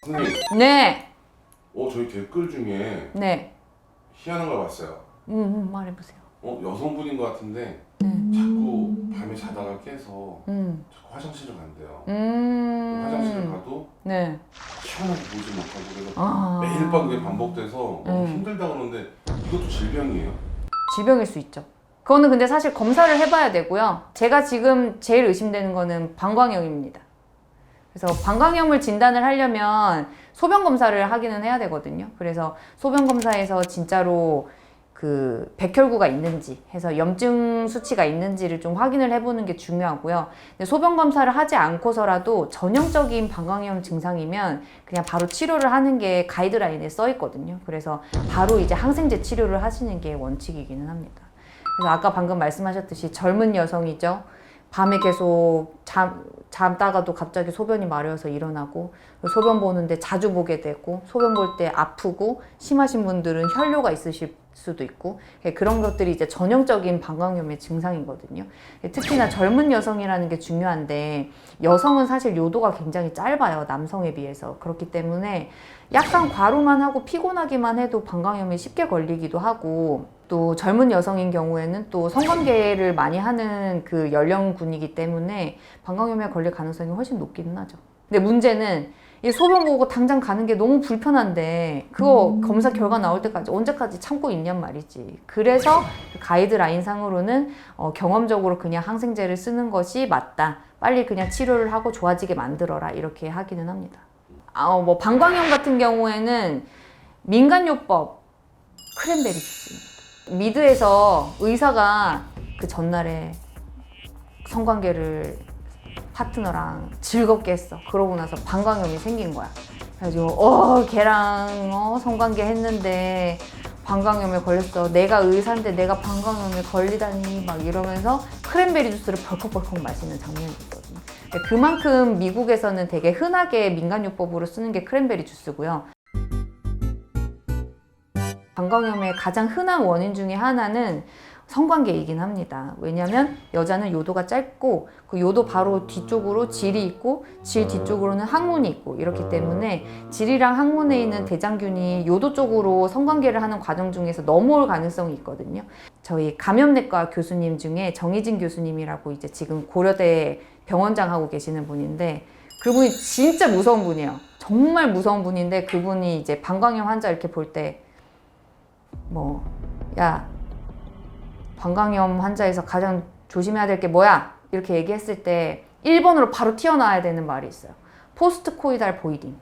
선생님, 네. 저희 댓글 중에 네. 희한한 걸 봤어요. 말해보세요. 여성분인 것 같은데 네. 자꾸 밤에 자다가 깨서 자꾸 화장실을 간대요. 화장실을 가도 네. 시원하게 보지 못하고 그래서 아. 매일 밤 그게 반복돼서 너무 힘들다 그러는데 이것도 질병이에요? 질병일 수 있죠. 그거는 근데 사실 검사를 해봐야 되고요. 제가 지금 제일 의심되는 거는 방광염입니다. 그래서 방광염을 진단을 하려면 소변 검사를 하기는 해야 되거든요. 그래서 소변 검사에서 진짜로 그 백혈구가 있는지 해서 염증 수치가 있는지를 좀 확인을 해보는 게 중요하고요. 근데 소변 검사를 하지 않고서라도 전형적인 방광염 증상이면 그냥 바로 치료를 하는 게 가이드라인에 써 있거든요. 그래서 바로 이제 항생제 치료를 하시는 게 원칙이기는 합니다. 그래서 아까 방금 말씀하셨듯이 젊은 여성이죠. 밤에 계속 잠다가도 갑자기 소변이 마려워서 일어나고 소변 보는데 자주 보게 되고 소변 볼 때 아프고 심하신 분들은 혈뇨가 있으실 수도 있고 그런 것들이 이제 전형적인 방광염의 증상이거든요. 특히나 젊은 여성이라는 게 중요한데 여성은 사실 요도가 굉장히 짧아요. 남성에 비해서. 그렇기 때문에 약간 과로만 하고 피곤하기만 해도 방광염에 쉽게 걸리기도 하고 또 젊은 여성인 경우에는 또 성관계를 많이 하는 그 연령군이기 때문에 방광염에 걸릴 가능성이 훨씬 높기는 하죠. 근데 문제는 이 소변 보고 당장 가는 게 너무 불편한데 그거 검사 결과 나올 때까지 언제까지 참고 있냔 말이지. 그래서 그 가이드라인 상으로는 경험적으로 그냥 항생제를 쓰는 것이 맞다. 빨리 그냥 치료를 하고 좋아지게 만들어라. 이렇게 하기는 합니다. 뭐 방광염 같은 경우에는 민간요법 크랜베리 주스입니다. 미드에서 의사가 그 전날에 성관계를 파트너랑 즐겁게 했어. 그러고 나서 방광염이 생긴 거야. 그래가지고 걔랑 성관계 했는데 방광염에 걸렸어. 내가 의사인데 내가 방광염에 걸리다니 막 이러면서 크랜베리 주스를 벌컥벌컥 마시는 장면이 있거든요. 그만큼 미국에서는 되게 흔하게 민간요법으로 쓰는 게 크랜베리 주스고요. 방광염의 가장 흔한 원인 중에 하나는 성관계이긴 합니다. 왜냐하면 여자는 요도가 짧고 그 요도 바로 뒤쪽으로 질이 있고 질 뒤쪽으로는 항문이 있고 이렇기 때문에 질이랑 항문에 있는 대장균이 요도 쪽으로 성관계를 하는 과정 중에서 넘어올 가능성이 있거든요. 저희 감염내과 교수님 중에 정희진 교수님이라고 이제 지금 고려대 병원장 하고 계시는 분인데 그분이 진짜 무서운 분이에요. 정말 무서운 분인데 그분이 이제 방광염 환자 이렇게 볼 때 방광염 환자에서 가장 조심해야 될 게 뭐야? 이렇게 얘기했을 때 1번으로 바로 튀어나와야 되는 말이 있어요. 포스트 코이달 보이딩.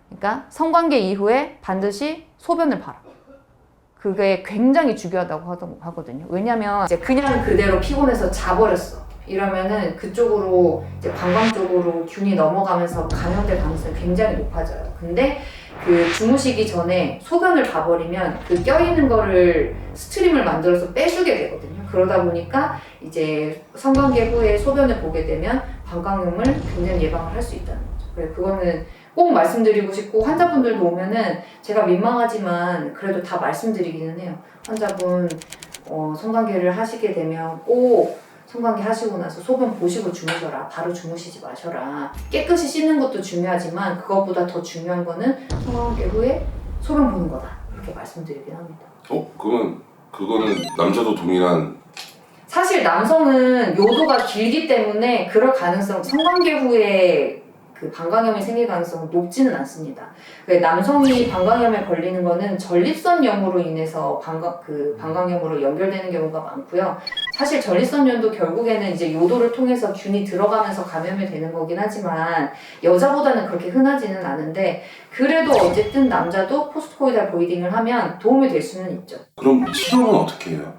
그러니까 성관계 이후에 반드시 소변을 봐라. 그게 굉장히 중요하다고 하거든요. 왜냐면 이제 그냥 그대로 피곤해서 자버렸어. 이러면은 그쪽으로 이제 방광 쪽으로 균이 넘어가면서 감염될 가능성이 굉장히 높아져요. 근데 그 주무시기 전에 소변을 봐버리면 그 껴있는 거를 스트림을 만들어서 빼주게 되거든요. 그러다 보니까 이제 성관계 후에 소변을 보게 되면 방광염을 굉장히 예방을 할 수 있다는 거죠. 그래서 그거는 꼭 말씀드리고 싶고 환자분들도 오면은 제가 민망하지만 그래도 다 말씀드리기는 해요. 환자분 성관계를 하시게 되면 꼭 성관계 하시고 나서 소변 보시고 주무셔라. 바로 주무시지 마셔라. 깨끗이 씻는 것도 중요하지만 그것보다 더 중요한 거는 성관계 후에 소변 보는 거다. 이렇게 말씀드리긴 합니다. 그거는 남자도 동일한? 사실 남성은 요도가 길기 때문에 그럴 가능성, 성관계 후에 그 방광염이 생길 가능성은 높지는 않습니다. 남성이 방광염에 걸리는 거는 전립선염으로 인해서 방광염으로 연결되는 경우가 많고요. 사실 전립선염도 결국에는 이제 요도를 통해서 균이 들어가면서 감염이 되는 거긴 하지만 여자보다는 그렇게 흔하지는 않은데 그래도 어쨌든 남자도 포스트코이달 보이딩을 하면 도움이 될 수는 있죠. 그럼 치료는 어떻게 해요?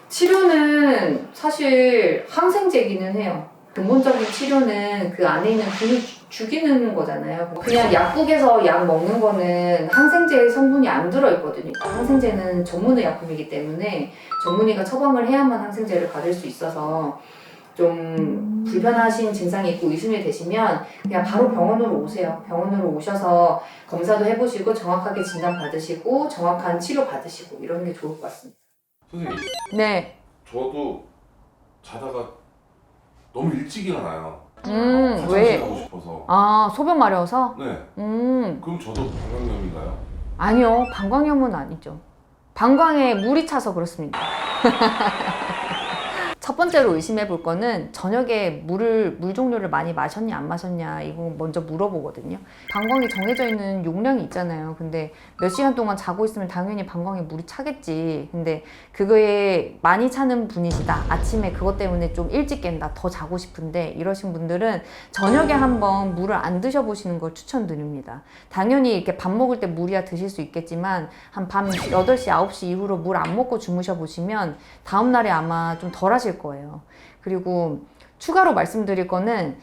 치료는 사실 항생제기는 해요. 근본적인 치료는 그 안에 있는 균을 죽이는 거잖아요. 그냥 약국에서 약 먹는 거는 항생제 성분이 안 들어있거든요. 항생제는 전문의 약품이기 때문에 전문의가 처방을 해야만 항생제를 받을 수 있어서 좀 불편하신 증상이 있고 의심이 되시면 그냥 바로 병원으로 오세요. 병원으로 오셔서 검사도 해보시고 정확하게 진단 받으시고 정확한 치료 받으시고 이러는 게 좋을 것 같습니다. 선생님, 네. 저도 자다가 너무 일찍 일어나요. 왜? 화장실 가고 싶어서. 아, 소변 마려워서? 네. 그럼 저도 방광염인가요? 아니요, 방광염은 아니죠. 방광에 물이 차서 그렇습니다. 첫 번째로 의심해 볼 거는 저녁에 물 종류를 많이 마셨냐 안 마셨냐 이거 먼저 물어보거든요. 방광이 정해져 있는 용량이 있잖아요. 근데 몇 시간 동안 자고 있으면 당연히 방광에 물이 차겠지. 근데 그거에 많이 차는 분이시다. 아침에 그것 때문에 좀 일찍 깬다. 더 자고 싶은데 이러신 분들은 저녁에 한번 물을 안 드셔보시는 걸 추천드립니다. 당연히 이렇게 밥 먹을 때 물이야 드실 수 있겠지만 한 밤 8시, 9시 이후로 물 안 먹고 주무셔 보시면 다음날에 아마 좀 덜 하실 거예요. 그리고 추가로 말씀드릴 거는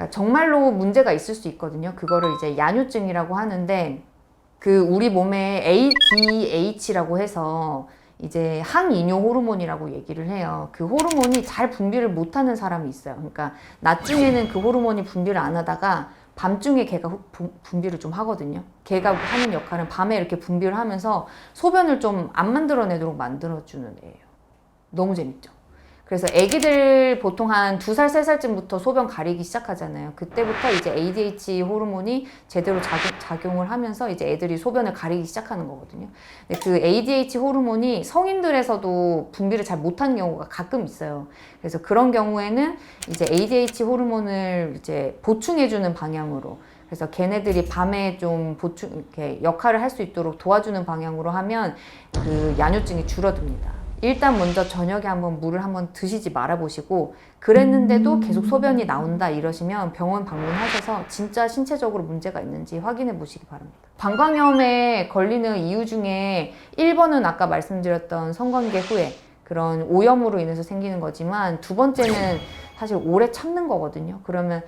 정말로 문제가 있을 수 있거든요. 그거를 이제 야뇨증이라고 하는데 그 우리 몸에 ADH라고 해서 이제 항이뇨 호르몬이라고 얘기를 해요. 그 호르몬이 잘 분비를 못하는 사람이 있어요. 그러니까 낮 중에는 그 호르몬이 분비를 안 하다가 밤중에 걔가 분비를 좀 하거든요. 걔가 하는 역할은 밤에 이렇게 분비를 하면서 소변을 좀 안 만들어내도록 만들어주는 애예요. 너무 재밌죠? 그래서 애기들 보통 한 2살, 3살쯤부터 소변 가리기 시작하잖아요. 그때부터 이제 ADH 호르몬이 제대로 작용을 하면서 이제 애들이 소변을 가리기 시작하는 거거든요. 근데 그 ADH 호르몬이 성인들에서도 분비를 잘 못하는 경우가 가끔 있어요. 그래서 그런 경우에는 이제 ADH 호르몬을 이제 보충해주는 방향으로 그래서 걔네들이 밤에 좀 이렇게 역할을 할 수 있도록 도와주는 방향으로 하면 그 야뇨증이 줄어듭니다. 일단 먼저 저녁에 한번 물을 한번 드시지 말아보시고 그랬는데도 계속 소변이 나온다 이러시면 병원 방문하셔서 진짜 신체적으로 문제가 있는지 확인해 보시기 바랍니다. 방광염에 걸리는 이유 중에 1번은 아까 말씀드렸던 성관계 후에 그런 오염으로 인해서 생기는 거지만 두 번째는 사실 오래 참는 거거든요. 그러면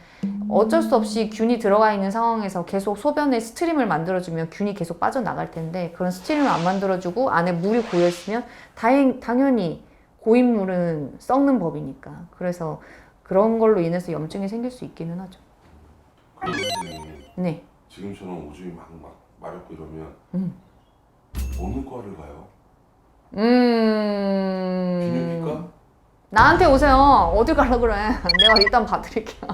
어쩔 수 없이 균이 들어가 있는 상황에서 계속 소변에 스트림을 만들어주면 균이 계속 빠져나갈 텐데 그런 스트림을 안 만들어주고 안에 물이 고여있으면 당연히 고인물은 썩는 법이니까 그래서 그런 걸로 인해서 염증이 생길 수 있기는 하죠. 그럼 선생님 네. 지금처럼 오줌이 막 마렵고 이러면 어느 과를 가요? 비뇨기과? 나한테 오세요. 어딜 가려고 그래. 내가 일단 봐드릴게요.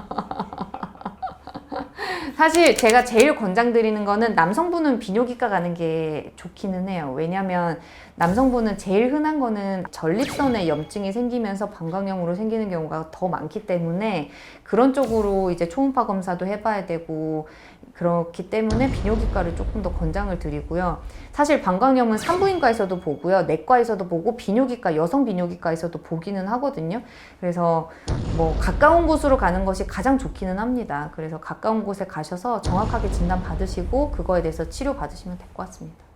사실 제가 제일 권장드리는 거는 남성분은 비뇨기과 가는 게 좋기는 해요. 왜냐면 남성분은 제일 흔한 거는 전립선에 염증이 생기면서 방광염으로 생기는 경우가 더 많기 때문에 그런 쪽으로 이제 초음파 검사도 해봐야 되고 그렇기 때문에 비뇨기과를 조금 더 권장을 드리고요. 사실 방광염은 산부인과에서도 보고요. 내과에서도 보고 비뇨기과, 여성 비뇨기과에서도 보기는 하거든요. 그래서 뭐 가까운 곳으로 가는 것이 가장 좋기는 합니다. 그래서 가까운 곳에 가셔서 정확하게 진단 받으시고 그거에 대해서 치료 받으시면 될 것 같습니다.